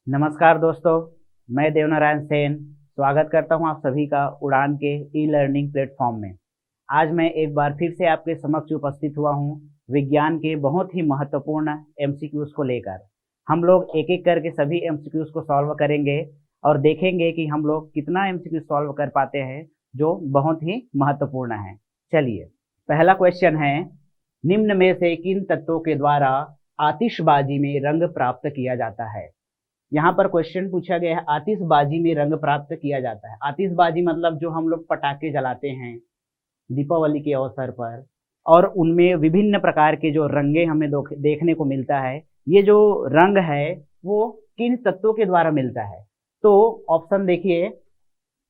नमस्कार दोस्तों, मैं देवनारायण सेन स्वागत करता हूं आप सभी का उड़ान के ई लर्निंग प्लेटफॉर्म में। आज मैं एक बार फिर से आपके समक्ष उपस्थित हुआ हूं विज्ञान के बहुत ही महत्वपूर्ण एमसीक्यूज को लेकर। हम लोग एक एक करके सभी एमसीक्यूज को सॉल्व करेंगे और देखेंगे कि हम लोग कितना एमसीक्यू सॉल्व कर पाते हैं जो बहुत ही महत्वपूर्ण है। चलिए, पहला क्वेश्चन है, निम्न में से किन तत्वों के द्वारा आतिशबाजी में रंग प्राप्त किया जाता है। यहाँ पर क्वेश्चन पूछा गया है, आतिशबाजी में रंग प्राप्त किया जाता है। आतिशबाजी मतलब जो हम लोग पटाखे जलाते हैं दीपावली के अवसर पर, और उनमें विभिन्न प्रकार के जो रंगे हमें देखने को मिलता है, ये जो रंग है वो किन तत्वों के द्वारा मिलता है। तो ऑप्शन देखिए,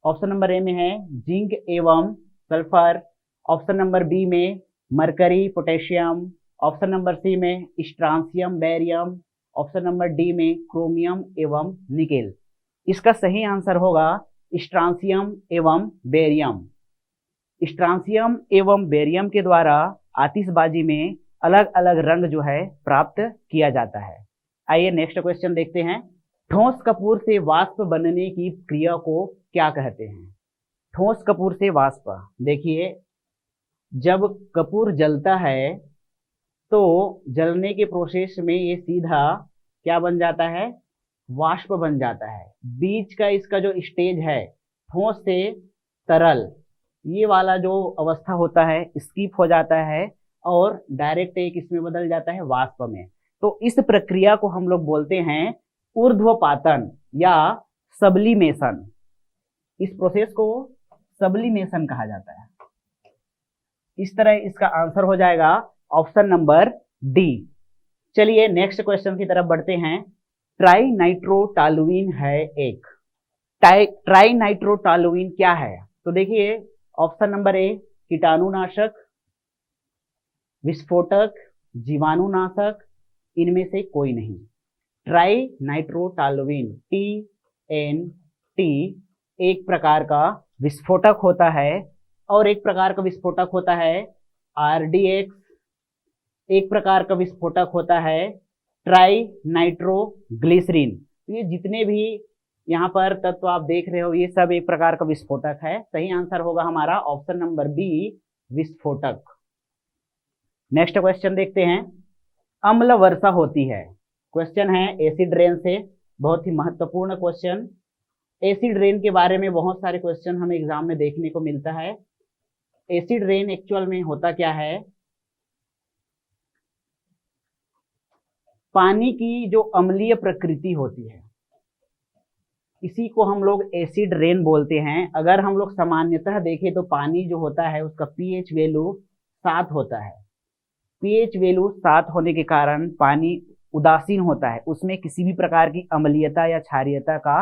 ऑप्शन नंबर ए में है जिंक एवं सल्फर, ऑप्शन नंबर बी में mercury potassium, option number C में strontium barium, option number D में क्रोमियम एवं निकेल। इसका सही आंसर होगा स्ट्रांसियम एवं बेरियम। स्ट्रांसियम एवं बेरियम के द्वारा आतिशबाजी में अलग अलग रंग जो है प्राप्त किया जाता है। आइए नेक्स्ट क्वेश्चन देखते हैं। ठोस कपूर से वाष्प बनने की क्रिया को क्या कहते हैं। ठोस कपूर से वाष्प, देखिए जब कपूर जलता है तो जलने के प्रोसेस में ये सीधा क्या बन जाता है, वाष्प बन जाता है। बीच का इसका जो स्टेज है ठोस से तरल, ये वाला जो अवस्था होता है स्किप हो जाता है और डायरेक्ट एक इसमें बदल जाता है वाष्प में। तो इस प्रक्रिया को हम लोग बोलते हैं ऊर्ध्वपातन या सब्लिमेशन। इस प्रोसेस को सब्लिमेशन कहा जाता है। इस तरह इसका आंसर हो जाएगा ऑप्शन नंबर डी। चलिए नेक्स्ट क्वेश्चन की तरफ बढ़ते हैं। ट्राइनाइट्रोटॉलुइन है एक। ट्राइनाइट्रोटॉलुइन क्या है। तो देखिए ऑप्शन नंबर ए कीटाणुनाशक, विस्फोटक, जीवाणुनाशक, इनमें से कोई नहीं। ट्राइनाइट्रोटॉलुइन TNT एक प्रकार का विस्फोटक होता है और एक प्रकार का विस्फोटक होता है RDX, एक प्रकार का विस्फोटक होता है ट्राई नाइट्रोग्लिसरीन। ये जितने भी यहाँ पर तत्व आप देख रहे हो ये सब एक प्रकार का विस्फोटक है। सही आंसर होगा हमारा ऑप्शन नंबर बी, विस्फोटक। नेक्स्ट क्वेश्चन देखते हैं। अम्ल वर्षा होती है। क्वेश्चन है एसिड रेन से, बहुत ही महत्वपूर्ण क्वेश्चन। एसिड रेन के बारे में बहुत सारे क्वेश्चन हमें एग्जाम में देखने को मिलता है। एसिड रेन एक्चुअल में होता क्या है, पानी की जो अम्लीय प्रकृति होती है इसी को हम लोग एसिड रेन बोलते हैं। अगर हम लोग सामान्यतः देखें तो पानी जो होता है उसका पीएच वैल्यू 7 होता है। पीएच वैल्यू 7 होने के कारण पानी उदासीन होता है, उसमें किसी भी प्रकार की अम्लीयता या क्षारीयता का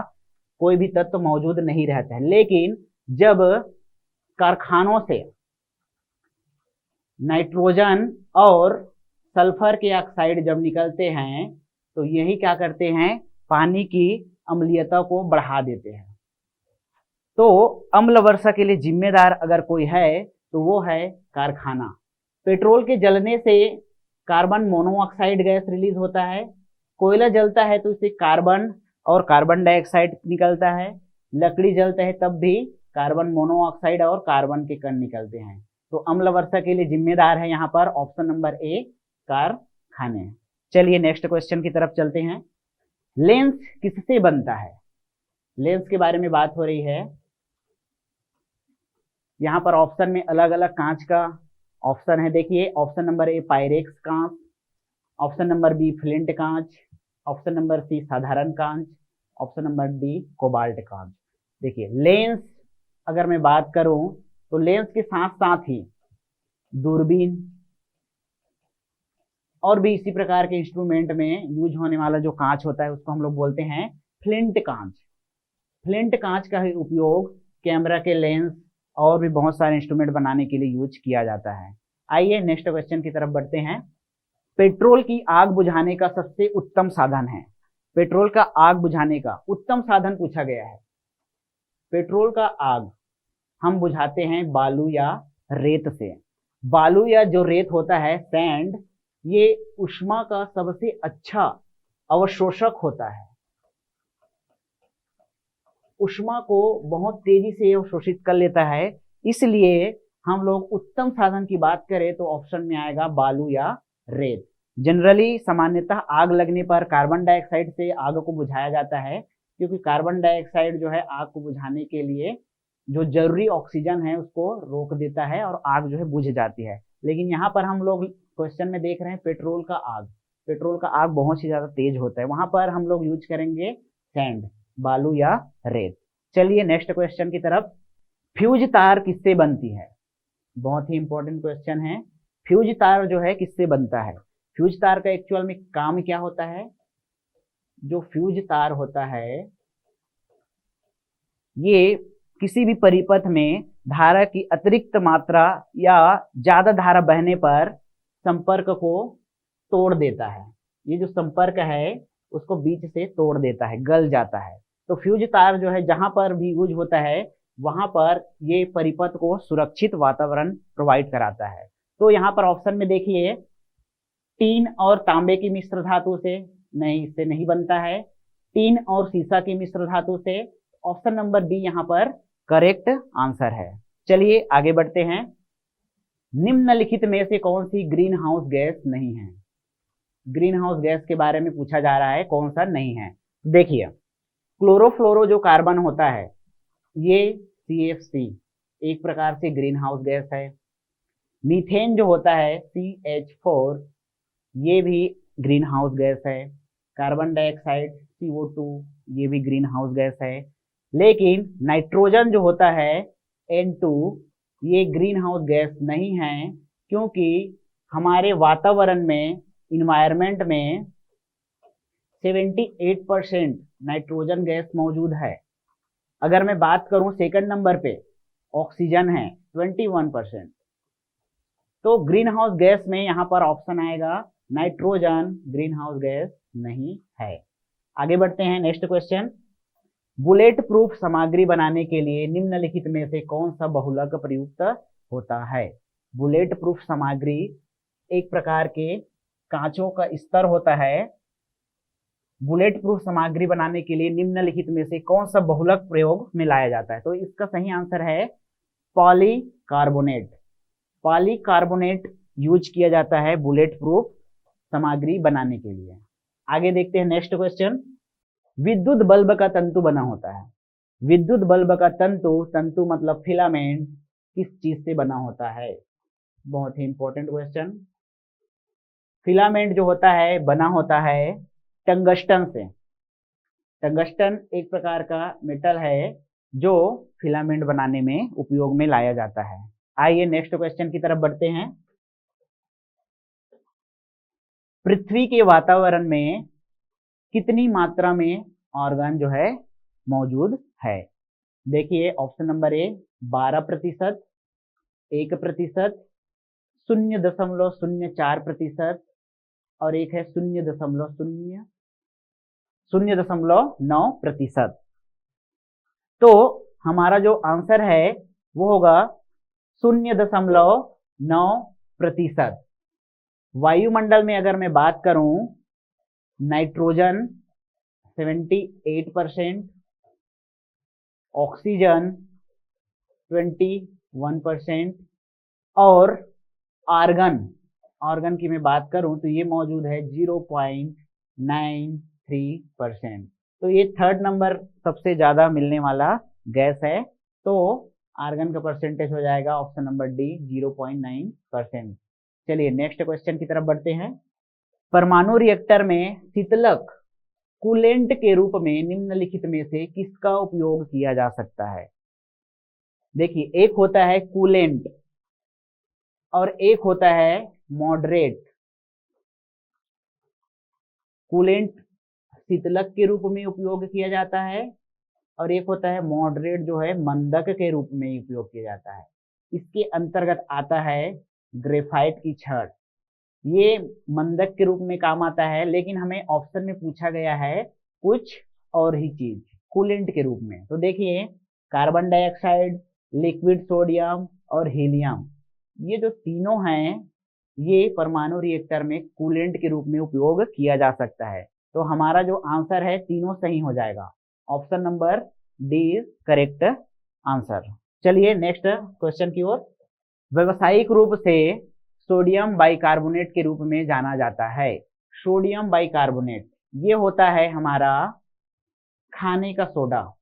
कोई भी तत्व मौजूद नहीं रहता है। लेकिन जब कारखानों से नाइट्रोजन और सल्फर के ऑक्साइड जब निकलते हैं तो यही क्या करते हैं, पानी की अम्लीयता को बढ़ा देते हैं। तो अम्ल वर्षा के लिए जिम्मेदार अगर कोई है तो वो है कारखाना। पेट्रोल के जलने से कार्बन मोनोऑक्साइड गैस रिलीज होता है। कोयला जलता है तो इससे कार्बन और कार्बन डाइऑक्साइड निकलता है। लकड़ी जलता है तब भी कार्बन मोनोऑक्साइड और कार्बन के कण निकलते हैं। तो अम्ल वर्षा के लिए जिम्मेदार है यहाँ पर ऑप्शन नंबर ए, कारखाने। चलिए नेक्स्ट क्वेश्चन की तरफ चलते हैं। लेंस किससे बनता है। लेंस के बारे में बात हो रही है। यहाँ पर ऑप्शन में अलग अलग कांच का ऑप्शन है। देखिए ऑप्शन नंबर ए पायरेक्स कांच, ऑप्शन नंबर बी फ्लिंट कांच, ऑप्शन नंबर सी साधारण कांच, ऑप्शन नंबर डी कोबाल्ट कांच। देखिए लेंस अगर मैं बात करूं तो लेंस के साथ साथ ही दूरबीन और भी इसी प्रकार के इंस्ट्रूमेंट में यूज होने वाला जो कांच होता है उसको हम लोग बोलते हैं फ्लिंट कांच। फ्लिंट कांच का ही उपयोग कैमरा के लेंस और भी बहुत सारे इंस्ट्रूमेंट बनाने के लिए यूज किया जाता है। आइए नेक्स्ट क्वेश्चन की तरफ बढ़ते हैं। पेट्रोल की आग बुझाने का सबसे उत्तम साधन है। पेट्रोल का आग बुझाने का उत्तम साधन पूछा गया है। पेट्रोल का आग हम बुझाते हैं बालू या रेत से। बालू या जो रेत होता है सैंड, ये ऊष्मा का सबसे अच्छा अवशोषक होता है। ऊष्मा को बहुत तेजी से अवशोषित कर लेता है, इसलिए हम लोग उत्तम साधन की बात करें तो ऑप्शन में आएगा बालू या रेत। जनरली सामान्यतः आग लगने पर कार्बन डाइऑक्साइड से आग को बुझाया जाता है, क्योंकि कार्बन डाइऑक्साइड जो है आग को बुझाने के लिए जो जरूरी ऑक्सीजन है उसको रोक देता है और आग जो है बुझ जाती है। लेकिन यहाँ पर हम लोग क्वेश्चन में देख रहे हैं पेट्रोल का आग बहुत ही ज्यादा तेज होता है, वहां पर हम लोग यूज करेंगे सैंड, बालू या रेत। चलिए नेक्स्ट क्वेश्चन की तरफ। फ्यूज तार किससे बनती है? बहुत ही इंपॉर्टेंट क्वेश्चन है। फ्यूज तार जो है किससे बनता है? फ्यूज तार का एक्चुअल में काम क्या होता है? जो फ्यूज तार होता है ये किसी भी परिपथ में धारा की अतिरिक्त मात्रा या ज्यादा धारा बहने पर संपर्क को तोड़ देता है। ये जो संपर्क है उसको बीच से तोड़ देता है, गल जाता है। तो फ्यूज तार जो है जहां पर भी यूज होता है वहां पर ये परिपथ को सुरक्षित वातावरण प्रोवाइड कराता है। तो यहाँ पर ऑप्शन में देखिए, टीन और तांबे की मिश्र धातु से, नहीं, इससे नहीं बनता है। टीन और सीसा की मिश्र धातु से, ऑप्शन नंबर डी यहाँ पर करेक्ट आंसर है। चलिए आगे बढ़ते हैं। निम्नलिखित में से कौन सी ग्रीन हाउस गैस नहीं है? ग्रीन हाउस गैस के बारे में पूछा जा रहा है, कौन सा नहीं है। देखिए, क्लोरोफ्लोरो जो कार्बन होता है ये CFC एक प्रकार से ग्रीन हाउस गैस है। मीथेन जो होता है CH4 ये भी ग्रीन हाउस गैस है। कार्बन डाइऑक्साइड CO2 ये भी ग्रीन हाउस गैस है। लेकिन नाइट्रोजन जो होता है N2 ये ग्रीन हाउस गैस नहीं है, क्योंकि हमारे वातावरण में, इन्वायरमेंट में 78% नाइट्रोजन गैस मौजूद है। अगर मैं बात करूं सेकंड नंबर पे ऑक्सीजन है 21%। तो ग्रीन हाउस गैस में यहां पर ऑप्शन आएगा नाइट्रोजन ग्रीन हाउस गैस नहीं है। आगे बढ़ते हैं नेक्स्ट क्वेश्चन। बुलेट प्रूफ सामग्री बनाने के लिए निम्नलिखित में से कौन सा बहुलक प्रयुक्त होता है? बुलेट प्रूफ सामग्री एक प्रकार के कांचों का स्तर होता है। बुलेट प्रूफ सामग्री बनाने के लिए निम्नलिखित में से कौन सा बहुलक प्रयोग में लाया जाता है? तो इसका सही आंसर है पॉलीकार्बोनेट। पॉलीकार्बोनेट यूज किया जाता है बुलेट प्रूफ सामग्री बनाने के लिए। आगे देखते हैं नेक्स्ट क्वेश्चन। विद्युत बल्ब का तंतु बना होता है। विद्युत बल्ब का तंतु मतलब फिलामेंट किस चीज से बना होता है? बहुत ही इंपॉर्टेंट क्वेश्चन। फिलामेंट जो होता है बना होता है टंगस्टन से। टंगस्टन एक प्रकार का मेटल है जो फिलामेंट बनाने में उपयोग में लाया जाता है। आइए नेक्स्ट क्वेश्चन की तरफ बढ़ते हैं। पृथ्वी के वातावरण में कितनी मात्रा में ऑर्गन जो है मौजूद है? देखिए, ऑप्शन नंबर ए 12%, 1%, 0.04% और एक है 0.09%। तो हमारा जो आंसर है वो होगा 0.9%। वायुमंडल में अगर मैं बात करूं, नाइट्रोजन 78%, ऑक्सीजन 21% और आर्गन की मैं बात करूं तो ये मौजूद है 0.93%। तो ये थर्ड नंबर सबसे ज्यादा मिलने वाला गैस है। तो आर्गन का परसेंटेज हो जाएगा ऑप्शन नंबर डी 0.9%। चलिए नेक्स्ट क्वेश्चन की तरफ बढ़ते हैं। परमाणु रिएक्टर में शीतलक कूलेंट के रूप में निम्नलिखित में से किसका उपयोग किया जा सकता है? देखिए, एक होता है कूलेंट और एक होता है मॉडरेट। कूलेंट शीतलक के रूप में उपयोग किया जाता है और एक होता है मॉडरेट जो है मंदक के रूप में उपयोग किया जाता है। इसके अंतर्गत आता है ग्रेफाइट की छड़। ये मंदक के रूप में काम आता है, लेकिन हमें ऑप्शन में पूछा गया है कुछ और ही चीज कूलेंट के रूप में। तो देखिए, कार्बन डाइऑक्साइड, लिक्विड सोडियम और हीलियम, ये जो तीनों हैं ये परमाणु रिएक्टर में कूलेंट के रूप में उपयोग किया जा सकता है। तो हमारा जो आंसर है तीनों सही हो जाएगा। Option number D is correct answer. चलिए नेक्स्ट क्वेश्चन की ओर। व्यावसायिक रूप से सोडियम बाइकार्बोनेट के रूप में जाना जाता है। सोडियम बाइकार्बोनेट ये होता है हमारा खाने का सोडा,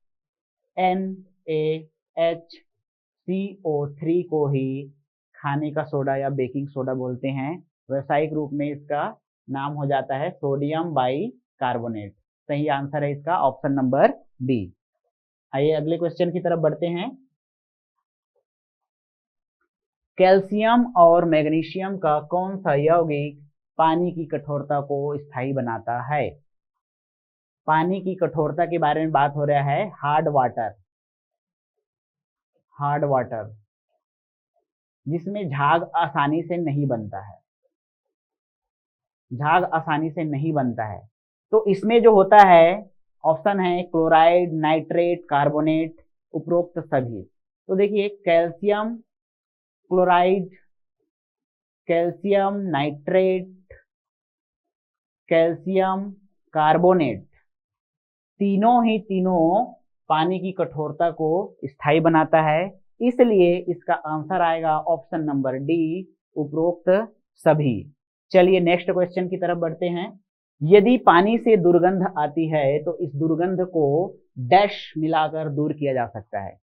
NaHCO3 को ही खाने का सोडा या बेकिंग सोडा बोलते हैं। व्यावसायिक रूप में इसका नाम हो जाता है सोडियम बाइकार्बोनेट। सही आंसर है इसका ऑप्शन नंबर बी। आइए अगले क्वेश्चन की तरफ बढ़ते हैं। कैल्शियम और मैग्नीशियम का कौन सा यौगिक पानी की कठोरता को स्थायी बनाता है? पानी की कठोरता के बारे में बात हो रहा है। हार्ड वाटर जिसमें झाग आसानी से नहीं बनता है, तो इसमें जो होता है ऑप्शन है क्लोराइड, नाइट्रेट, कार्बोनेट, उपरोक्त सभी। तो देखिए calcium chloride, calcium nitrate, calcium carbonate, तीनों पानी की कठोरता को स्थायी बनाता है, इसलिए इसका आंसर आएगा ऑप्शन नंबर डी, उपरोक्त सभी। चलिए नेक्स्ट क्वेश्चन की तरफ बढ़ते हैं। यदि पानी से दुर्गंध आती है तो इस दुर्गंध को डैश मिलाकर दूर किया जा सकता है।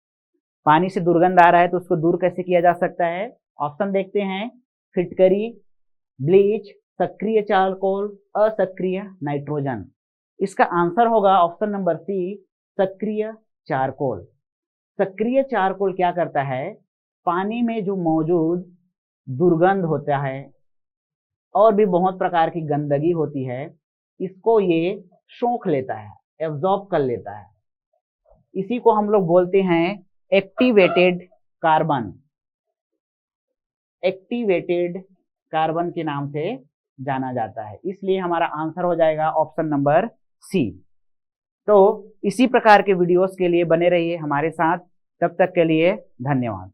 पानी से दुर्गंध आ रहा है तो उसको दूर कैसे किया जा सकता है? ऑप्शन देखते हैं। फिटकरी, ब्लीच, सक्रिय चारकोल, असक्रिय नाइट्रोजन। इसका आंसर होगा ऑप्शन नंबर सी, सक्रिय चारकोल। सक्रिय चारकोल क्या करता है? पानी में जो मौजूद दुर्गंध होता है और भी बहुत प्रकार की गंदगी होती है, इसको ये सोख लेता है, एब्जॉर्ब कर लेता है। इसी को हम लोग बोलते हैं एक्टिवेटेड कार्बन। एक्टिवेटेड कार्बन के नाम से जाना जाता है, इसलिए हमारा आंसर हो जाएगा ऑप्शन नंबर सी। तो इसी प्रकार के वीडियोस के लिए बने रहिए हमारे साथ। तब तक के लिए धन्यवाद।